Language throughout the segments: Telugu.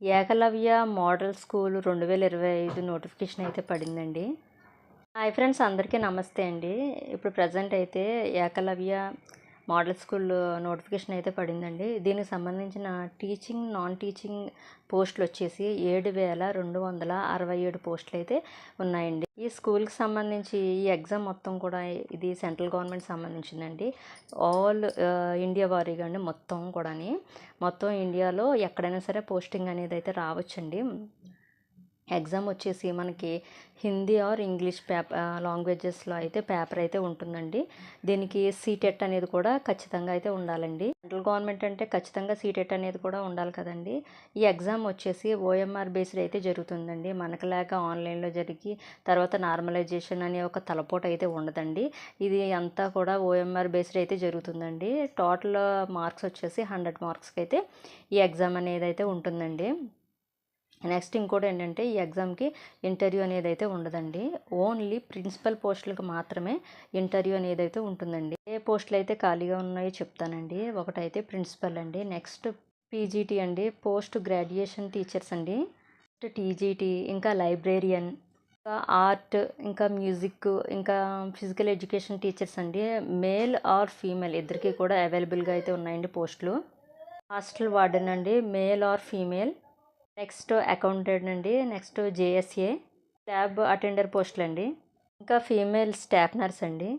ఏకలవ్య మోడల్ స్కూల్ 2025 నోటిఫికేషన్ అయితే పడిందండి. హాయ్ ఫ్రెండ్స్, అందరికీ నమస్తే అండి. ఇప్పుడు ప్రజెంట్ అయితే ఏకలవ్య మోడల్ స్కూల్ నోటిఫికేషన్ అయితే పడిందండి. దీనికి సంబంధించిన టీచింగ్ నాన్ టీచింగ్ పోస్టులు వచ్చేసి 7,267 పోస్టులు అయితే ఉన్నాయండి. ఈ స్కూల్కి సంబంధించి ఈ ఎగ్జామ్ మొత్తం కూడా ఇది సెంట్రల్ గవర్నమెంట్ సంబంధించిందండి. ఆల్ ఇండియా వారీగా అండి, మొత్తం ఇండియాలో ఎక్కడైనా సరే పోస్టింగ్ అనేది అయితే రావచ్చండి. ఎగ్జామ్ వచ్చేసి మనకి హిందీ ఆర్ ఇంగ్లీష్ లాంగ్వేజెస్లో అయితే పేపర్ అయితే ఉంటుందండి. దీనికి సీటెట్ అనేది కూడా ఖచ్చితంగా అయితే ఉండాలండి. సెంట్రల్ గవర్నమెంట్ అంటే ఖచ్చితంగా సీటెట్ అనేది కూడా ఉండాలి కదండి. ఈ ఎగ్జామ్ వచ్చేసి ఓఎంఆర్ బేస్డ్ అయితే జరుగుతుందండి. మనకులాగా ఆన్లైన్లో జరిగి తర్వాత నార్మలైజేషన్ అనే ఒక తలపోటు అయితే ఉండదండి. ఇది అంతా కూడా ఓఎంఆర్ బేస్డ్ అయితే జరుగుతుందండి. టోటల్ మార్క్స్ వచ్చేసి 100 మార్క్స్కి అయితే ఈ ఎగ్జామ్ అనేది అయితే ఉంటుందండి. నెక్స్ట్ ఇంకోటి ఏంటంటే, ఈ ఎగ్జామ్కి ఇంటర్వ్యూ అనేది అయితే ఉండదండి. ఓన్లీ ప్రిన్సిపల్ పోస్టులకు మాత్రమే ఇంటర్వ్యూ అనేది అయితే ఉంటుందండి. ఏ పోస్టులు అయితే ఖాళీగా ఉన్నాయో చెప్తానండి. ఒకటైతే ప్రిన్సిపల్ అండి, నెక్స్ట్ పీజీటీ అండి, పోస్ట్ గ్రాడ్యుయేషన్ టీచర్స్ అండి, టీజీటీ, ఇంకా లైబ్రేరియన్, ఇంకా ఆర్ట్, ఇంకా మ్యూజిక్, ఇంకా ఫిజికల్ ఎడ్యుకేషన్ టీచర్స్ అండి. మేల్ ఆర్ ఫీమేల్ ఇద్దరికి కూడా అవైలబుల్గా అయితే ఉన్నాయండి పోస్టులు. హాస్టల్ వార్డెన్ అండి, male or female. Next accountant అండి, నెక్స్ట్ జేఎస్ఏ, ల్యాబ్ అటెండర్ పోస్టులు అండి, ఇంకా ఫీమేల్ స్టాఫ్ నర్స్ అండి.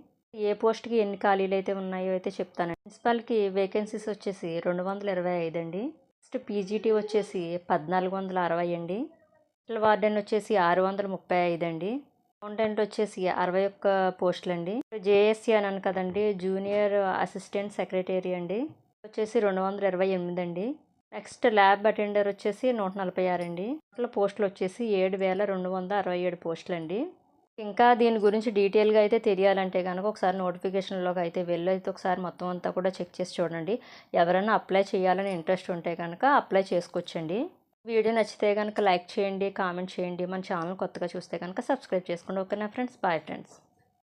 ఏ పోస్ట్కి ఎన్ని ఖాళీలు అయితే ఉన్నాయో అయితే చెప్తాను. ప్రిన్సిపాల్కి వేకెన్సీస్ వచ్చేసి 225 అండి. నెక్స్ట్ పీజీటీ వచ్చేసి 1460 అండి. హాస్టల్ వార్డెన్ వచ్చేసి 635 అండి. అకౌంటెంట్ వచ్చేసి 61 పోస్టులు అండి. జేఎస్సీ అని కదండి, జూనియర్ అసిస్టెంట్ సెక్రటరీ అండి, వచ్చేసి 228 అండి. నెక్స్ట్ ల్యాబ్ అటెండర్ వచ్చేసి 146 అండి. అసలు పోస్టులు వచ్చేసి 7,267 పోస్టులు అండి. ఇంకా దీని గురించి డీటెయిల్గా అయితే తెలియాలంటే కనుక ఒకసారి నోటిఫికేషన్లోకి అయితే వెళ్ళైతే ఒకసారి మొత్తం అంతా కూడా చెక్ చేసి చూడండి. ఎవరైనా అప్లై చేయాలని ఇంట్రెస్ట్ ఉంటే కనుక అప్లై చేసుకోవచ్చండి. వీడియో నచ్చితే కనుక లైక్ చేయండి, కామెంట్ చేయండి. మన ఛానల్ కొత్తగా చూస్తే కనుక సబ్స్క్రైబ్ చేసుకోండి. ఓకేనా ఫ్రెండ్స్, బాయ్ ఫ్రెండ్స్.